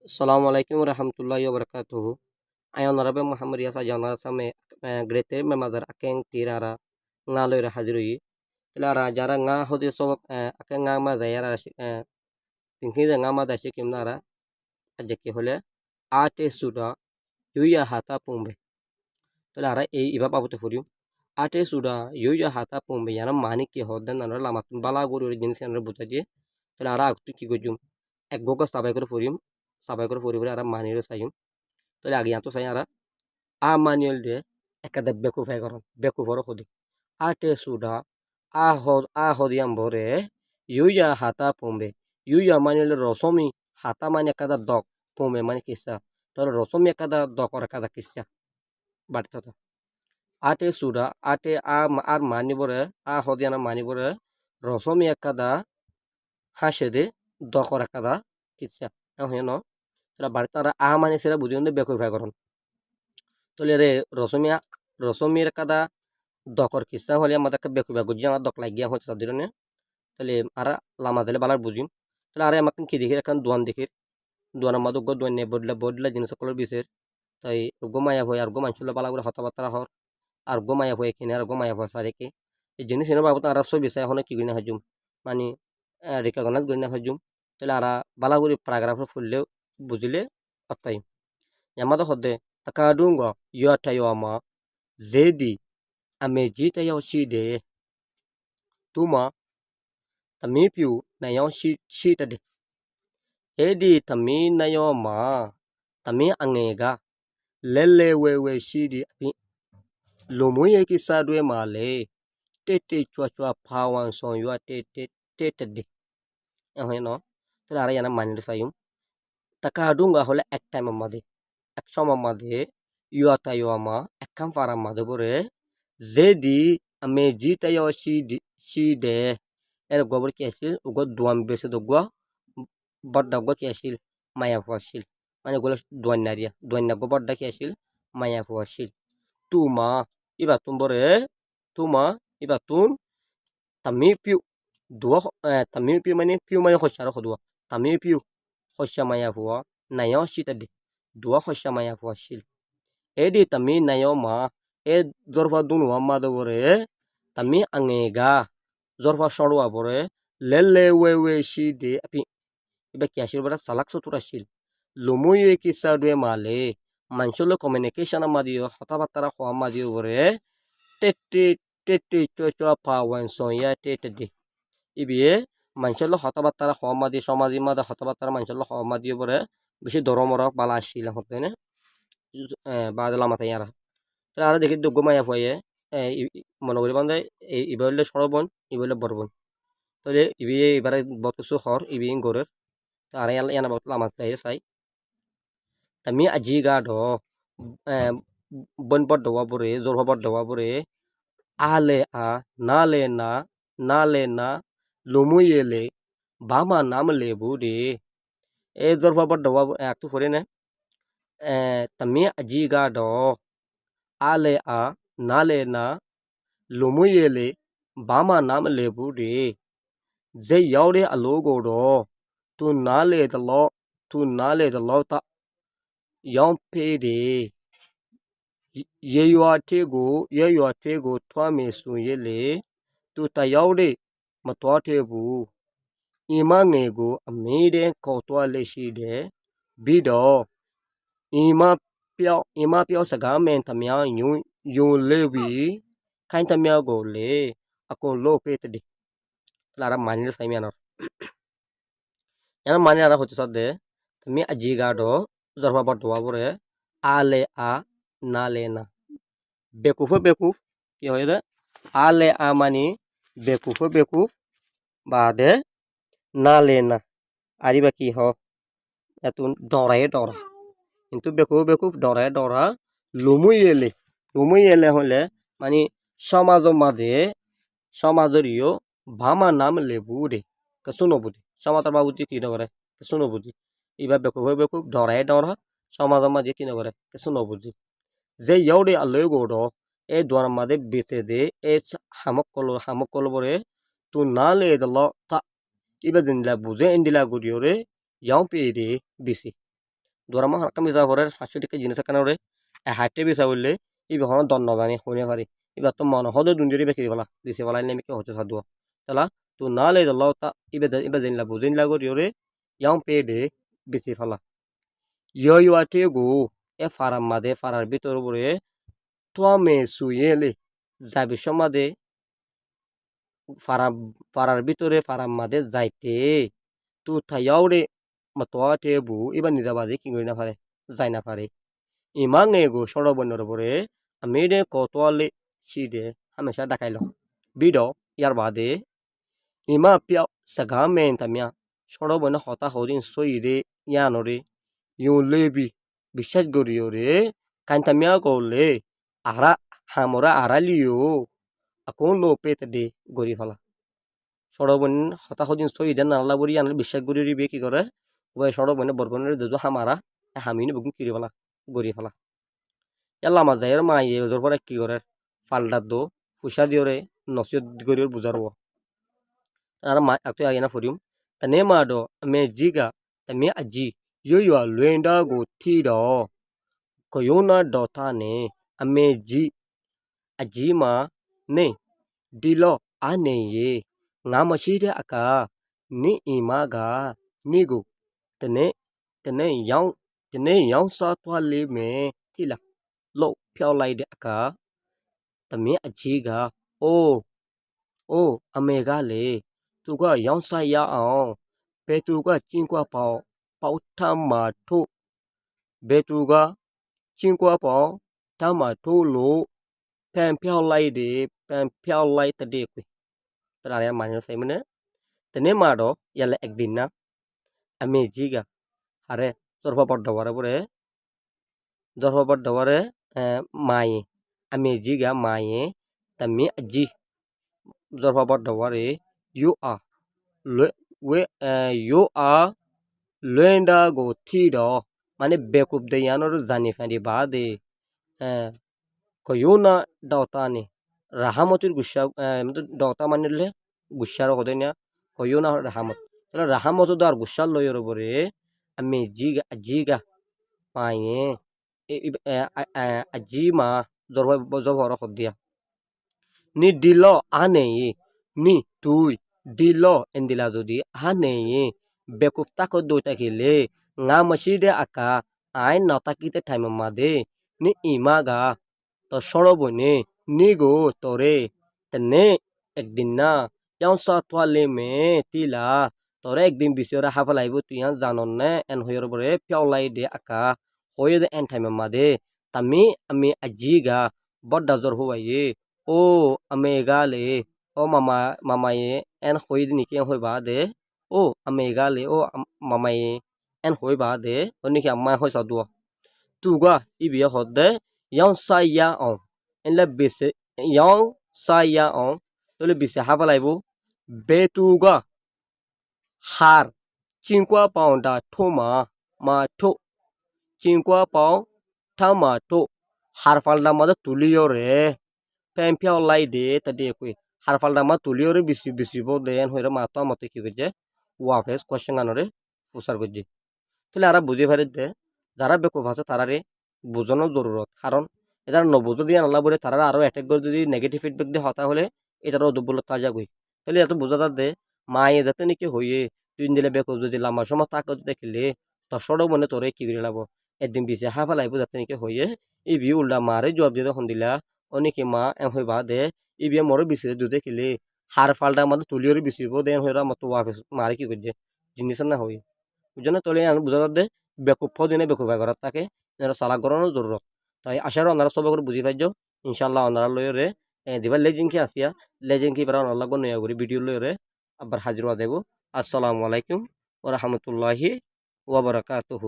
Assalamualaikum warahmatullahi wabarakatuh. Ayon Arabe Muhammad Yasa Janar Same Grete Memadar Akeng Tirara Ngaloira Hazrui. Lara Jara Nga Hodi So Akeng Ngama Zayara Tinki the Ngama da Shikim Nara Ajaki Hole Ate Suda Yuya Hata Pumbe. Lara Iba Pabutu for you. Ate Suda Yuya Hata Pumbe Yana Maniki Hodan and Lamatun Balaguru Jinsi and Butaji. Lara Tuki Gujum. Ekboka Sabakur for him. Sabakur for you are Maniro Sayum. तो आगे यहाँ तो सही आ रहा आ मान्युअल दे एक अदब बेकू furrow खुदी आटे सुडा आ हो दिया बोरे युया हाथा पोंबे युया मान्युअल रोसोमी हाथा माने कदा दक पोंबे माने किस्सा तो रोसोमी कदा दक और कदा किस्सा बाटता तो आटे सुडा आटे आ मानी बोरे आ हो दिया ना मानी बोरे रोसोमी कदा हाशे दे दक और कदा किस्सा है ना बाटता आ माने सेरा बुझियों दे बेकू फेगरन तोले रे रसमिया kada dokor kisah holia mata ke beku beku jangan dok lagi yang hoci sadirone tole ara lama dele balar bujim tole ara makin ki dikir kan duan madu go duan ne bodla jinis kolor biser tai go maya hoy ar go manchulo bala gura hota batara hor ar go maya hoy kine ar go maya hoy sare ke e jinis ene babu ara so bisay hono ki gina hajum mani recognize gina hajum tole ara bala guri paragraph fulle bujile atai yamada hodde takadungo yata yoma zedi amejita yoshide tuma tamipiu na yoshita de edi tami na yoma tami angega lele wewe shidi api lumuye kisadwe male tete chua pawan son yua tete de no tara yana manir sayum takadunga hole ek time amade ek som amade yuata yoma ekam para amade bore zedi amejita yoshide er gobor kesil ugo duam bese dogwa badda go kesil maya fosil mane golo duan na go badda kesil maya fosil tuma ibatun bore tuma ibatun tamipiu tamipiu mane khoshara khodwa tamipiu khosha maya fwa nayo shitade dua khosha maya fosil edi tami nayo ma e zorfa dunu amma do bore tami angega zorfa shorwa bore lele wewe shide api iba kyashir bara salak suturashil lumuye kisadwe male manchulo communication amadiyo hatabatara ho amadiyo bore tete chocho pawan sonya tete ibiye manchulo hatabatara ho amadi samaji mada hatabatara manchulo ho amadiyo bore beshi doromora bala ashila hotene badala mata yara ara দেখি দুগো মায়া ফয়ে মনে করি বান্ধে ইবলে Sorbonne ইবলে bourbon তবে ইবি এবারে বতসু হর ইবি গরের ara yana bot lama sai sai tami aji ga do bon bot do bore zor bot do bore ale a nale na lumuyele bama nam lebu de e zor bot do aktu fore ne tami aji ga do ale a nale na lumuyele bama nam lebu de ze yaude alogo do tu nale the law ta yom pe de ye yua te go twa me su yele tu ta yaude matwa te bu ima nge go amide ko twa le shi de bido ima pyo saga men tamya yu le bi kain tamya go le akon lo pe te de lara mani sai mi anar yana mani ara hotu sadde tami ajiga do zorba bot do bore ale a nale na bekuf ki hoyde ale a mani bekuf bade nale na ariba ki ho etun dora কিন্তু bekuf dora lumuyele hole মানে সমাজরিও ভামা নাম লেবু রে কসুনো বুঝি সমাতার বাবুজি কি নগরে কসুনো বুঝি ইবা বেকুব ডরা সমাজ মাঝে কি নগরে কসুনো বুঝি যে ইয়ৌডে আলো গোড় এ দোয়ার মাঝে বেচে দে এ হামক কল বরে তু না লে দল তা ইবা জিনলা বুঝে ইন্দিলা গুড়িও রে ইয়াও পেয়ে দে বেশি দোরামা হালকা মিসা করে 500 টাকা জিনিস কেন রে হাইটে বেচা বললে এই বিহন দন্ন জানি হইনে পারি এবার তো মন হদ দুঞ্জরি বেশি বলা দিছে বলা নেমে কি হচ্ছে সাদুয়া তালা তো না লে দল্লাহ তা ইবে জেন লাগবো জেন লাগো রিওরে ইয়াং পে দে বেশি ফলা ইয় ইয়াতে গো এ ফারাম মাদে ফারার ভিতর বরে তোয়া মে সুয়েলে যাবে সমাদে ফারার ভিতরে ফারাম মাদে যাইতে তো থাইয়াওরে মাতোয়াতে বু এবার নিজাবাদে কি করি না পারে যাই না পারে ইমাং এগো সরবনের পরে আমি রে কতোয়ালে সিদে হামেশা ডাকাইল বিড ইয়ার বাদে ইমা পিয়া Saga main Tamia সরবনে Hota হদিন সইরে ইয়ানরে you লেবি বিশ্বাস করিও রে কান্তামিয়া করলে আরা হামরা আড়ালিও আকোন লো পেতে দে গরি ফেলা সরবন হতা হদিন সইদে নাল্লা বরি আনলে বিশ্বাস করি রিবে কি করে ওই সরবনে বরবনের দুজো হামারা হামিনে বুকুন কিরি ফেলা গরি ফেলা এলা মাজাইয়ের মাইয়ে ওজোর পরে কি করে ফালদার দো ফুসা দিওরে নসিয়ত গরিওর বুঝারব আর মা এত আগে না ফরিম তা নে মা ডো মে জিগা তা মে আজি ইয়া লুয়েন্ডা গো থি ডো কয়োনা ডতা নে আমে জি aji ma ne dilo ane ye nga mashi de aka ni ima ga ni go tene yang sa twa le me thi la lo phyaw lai de aka tame aji ga o ame ga le tu ga yang sa ya aw pe tu ga chin kwa pao tha ma tho be tu ga chin kwa pao tha ma tho lo แพนเพียวไล่เดแพนเพียวไล่ตะเด็กเว้ยตระเนี่ยมันจะใส่มันเนี่ยแต่เนี่ยมาดอยาละเอกดินนะอเมจิกะหาเรจอร์พอปอดดวาระบุเรจอร์พอปอดดวาระมาเยอเมจิกะมาเยแต่เมียจีจอร์พอปอดดวาระยูอาเวยูอาเลนดาโกทีดอมันเนี่ยเบคุบเดียนอร์จานิฟันดีบาเดকয়োনা দাওতানে রাহামতির গুসা দাওতা মানিলে গুসার হদে না কয়োনা রাহামত তাহলে রাহামত দার গুসার লয়ের উপরে আমি জিগা পাইয়ে আজি মা জবর হদিয়া নি দিল আনে নি তুই দিল এন্দিলা যদি আনে বেকুফ তাকো দইতা খেলে nga maside aka ai natakite time made ni imaga তো সরবনে নিগো তোরে তেনে একদিন না ইয়াং সা তোয়ালে মে তিলা তোরে একদিন বিসিরা হাফালাইবো তুই জানন না এন হইর পরে পিয়ালাই দে আকা হয়ে দে এন টাইম মাদে তামি আমি আজিগা বড্ডা জোর হইয়ে ও আমি গালে ও মামায়ে এন হই নিকে হইবা দে ও আমি গালে ও মামায়ে এন হইবা দে ও নিকে আম্মা হইসা দুয়া তুগা ইবিয়া হদে yang saya on en la bise yang saya on to le bise ha balai bo betuga har chinkwa paunda thoma ma tho chinkwa paun thama tho har falda ma tuliyo re pem pyao lai de ta de koi har falda ma tuliyo re bisi bo de en hoira ma to mate ki gje wa face question anore pusar gje tole ara buji phare de jara beko bhasha tarare বুঝানোর জরুরত কারণ এটা নবুঝো দিয়ে আল্লাহ বলে তারা আরো attack করে যদি নেগেটিভ ফিডব্যাক দিয়ে হতা হলে এটারও দুর্বলতা তাজা গই তাহলে এত বোঝা যাতে মায়ে যাতে নাকি হইয়ে তুই দিলে বেক যদি লাম্বা সময় তাকে দেখিলে তসড়ও মনে তোরে কি করে লাভ একদিন বিছে হাফা লাইব যাতে নাকি হইয়ে এই বি উল্টা মারে জবাব দিয়ে তখন দিলা অনেকে মা এম হইবা দে এই বিয়ে মরে বিছে দু দেখিলে হার ফালটা আমাদের তুলিওরে বিছিব দেন হইরা মতো ওয়াফেস মারে কি করছে জিনিস না হই বুঝলে তোলে বোঝা যাতে বেকুফ দিনে বেকুফা করার তাকে এরা সালাক করানোর জরুরত তাই আশারও ওনারা সবাই করে বুঝি পাইছ ইনশাল্লাহ ওনারা লইরে দিবার লেজিংকি আসিয়া লেজিংকি পারা ওনার লাগবে নয়া করি ভিডিও লইরে আবার হাজির হওয়া দেব আসসালামু আলাইকুম ওয়া রাহমাতুল্লাহি ওয়া বারাকাতুহু